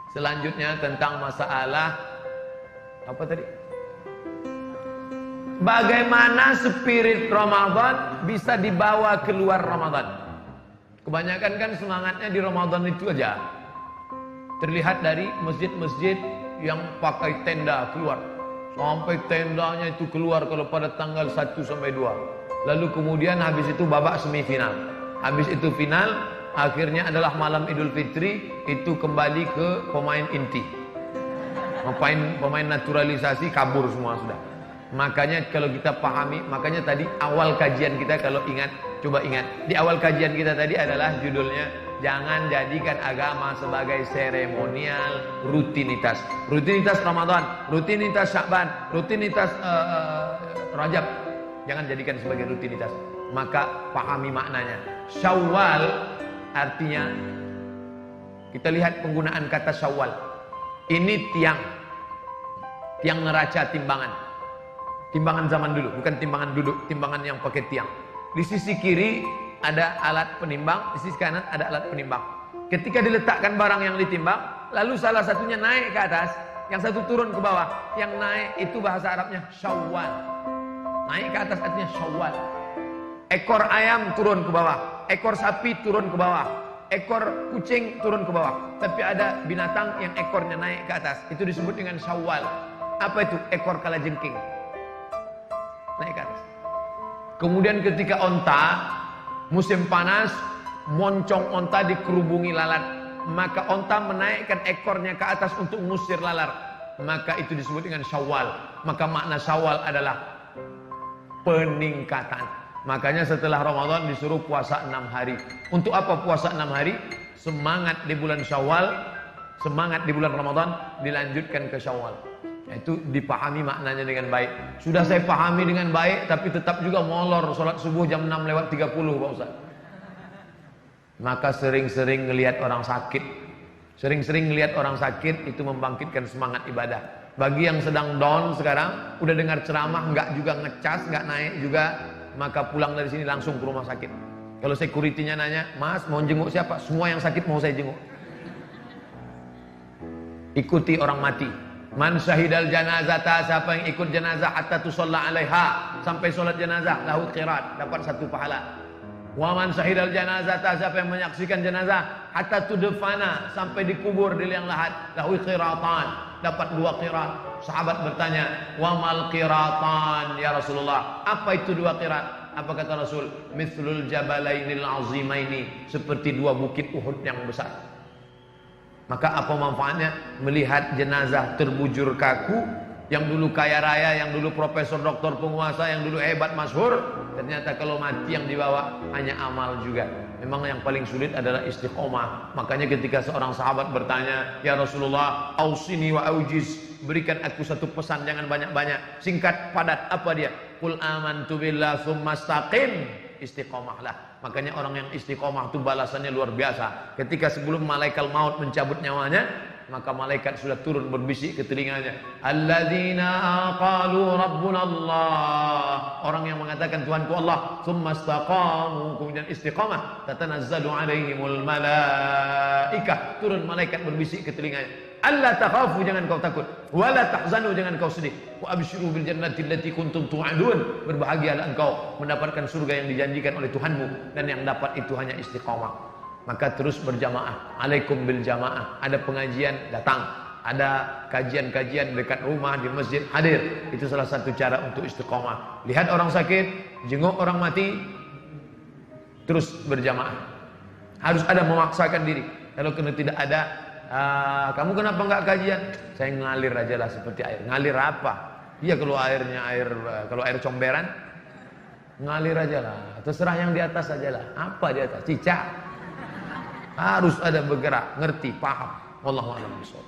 Selanjutnya tentang masalah apa tadi? Bagaimana spirit Ramadan bisa dibawa keluar Ramadan? Kebanyakan kan semangatnya di Ramadan itu aja. Terlihat dari masjid-masjid yang pakai tenda keluar. Sampai tendanya itu keluar kalau pada tanggal 1 sampai 2. Lalu kemudian habis itu babak semifinal. Habis itu final, akhirnya adalah malam Idul Fitri, itu kembali ke pemain inti. Pemain naturalisasi kabur semua sudah. Makanya kalau kita pahami, makanya tadi awal kajian kita kalau ingat, coba ingat. Di awal kajian kita tadi adalah judulnya, jangan jadikan agama sebagai seremonial, rutinitas. Rutinitas Ramadan, rutinitas Sya'ban, rutinitas Rajab. Jangan jadikan sebagai rutinitas. Maka pahami maknanya. Syawal artinya, kita lihat penggunaan kata Syawal. Ini tiang neraca timbangan. Timbangan zaman dulu, bukan timbangan duduk, timbangan yang pakai tiang. Di sisi kiri ada alat penimbang, di sisi kanan ada alat penimbang. Ketika diletakkan barang yang ditimbang, lalu salah satunya naik ke atas, yang satu turun ke bawah. Yang naik itu bahasa Arabnya Syawal. Naik ke atas artinya Syawal. Ekor ayam turun ke bawah, ekor sapi turun ke bawah, ekor kucing turun ke bawah. Tapi ada binatang yang ekornya naik ke atas, itu disebut dengan Syawal. Apa itu? Ekor kalajengking. Naik ke atas. Kemudian ketika onta, musim panas, moncong onta dikerubungi lalat, maka onta menaikkan ekornya ke atas untuk mengusir lalat, maka itu disebut dengan Syawal. Maka makna Syawal adalah peningkatan. Makanya setelah Ramadan disuruh puasa 6 hari. Untuk apa puasa 6 hari? Semangat di bulan Syawal, semangat di bulan Ramadan, dilanjutkan ke Syawal. Itu dipahami maknanya dengan baik. Sudah saya pahami dengan baik, tapi tetap juga molor sholat subuh jam 6:30 Pak Ustaz. Maka sering-sering ngelihat orang sakit. Sering-sering ngelihat orang sakit itu membangkitkan semangat ibadah. Bagi yang sedang down sekarang, udah dengar ceramah nggak juga ngecas, nggak naik juga, maka pulang dari sini langsung ke rumah sakit. Kalau security-nya nanya, "Mas, mau jenguk siapa?" Semua yang sakit mau saya jenguk. Ikuti orang mati. Man syahidal janazata, siapa yang ikut jenazah hatta tusalla alaiha, sampai solat jenazah, lahu qirat, dapat 1 pahala. Wa man syahidal janazata, siapa yang menyaksikan jenazah hatta tudfana, sampai dikubur di liang lahat, lahu qiratan, dapat 2 qirat. Sahabat bertanya, wa mal qiratan ya Rasulullah, apa itu 2 qirat? Apa kata Rasul? Mithlul jabalainil azimaini, seperti 2 bukit Uhud yang besar. Maka apa manfaatnya melihat jenazah terbujur kaku, yang dulu kaya raya, yang dulu profesor, doktor, penguasa, yang dulu hebat, masyhur, ternyata kalau mati yang dibawa hanya amal juga. Memang yang paling sulit adalah istiqomah. Makanya ketika seorang sahabat bertanya, "Ya Rasulullah, ausini wa aujiz, berikan aku 1 pesan, jangan banyak-banyak, singkat, padat." Apa dia? Qul amantu billah tsumma istaqim. Istiqomahlah. Makanya orang yang istiqomah itu balasannya luar biasa. Ketika sebelum malaikat maut mencabut nyawanya, maka malaikat sudah turun berbisik ke telinganya, alladzina qalu rabbuna Allah, orang yang mengatakan Tuhanku Allah, tsumma istaqamu, kemudian istiqamah, tatanazzalu alaihimul malaikah, turun malaikat berbisik ke telinganya, alla takhafu, jangan kau takut, wala tahzanu, jangan kau sedih, wa abshiru bil jannati allati kuntum tu'adun, berbahagialah engkau mendapatkan surga yang dijanjikan oleh Tuhanmu, dan yang dapat itu hanya istiqamah. Maka terus berjamaah, alaikum bil jamaah. Ada pengajian, datang. Ada kajian-kajian dekat rumah, di masjid, hadir. Itu salah satu cara untuk istiqomah. Lihat orang sakit, jenguk orang mati, terus berjamaah. Harus ada memaksakan diri. Kalau kena tidak ada, kamu kenapa enggak kajian? Saya ngalir aja lah seperti air. Ngalir apa? Iya, kalau kalau air comberan, ngalir aja lah. Terserah yang di atas aja lah. Apa di atas? Cicak. Harus ada bergerak, ngerti, paham. Wallahu a'lam bishawab.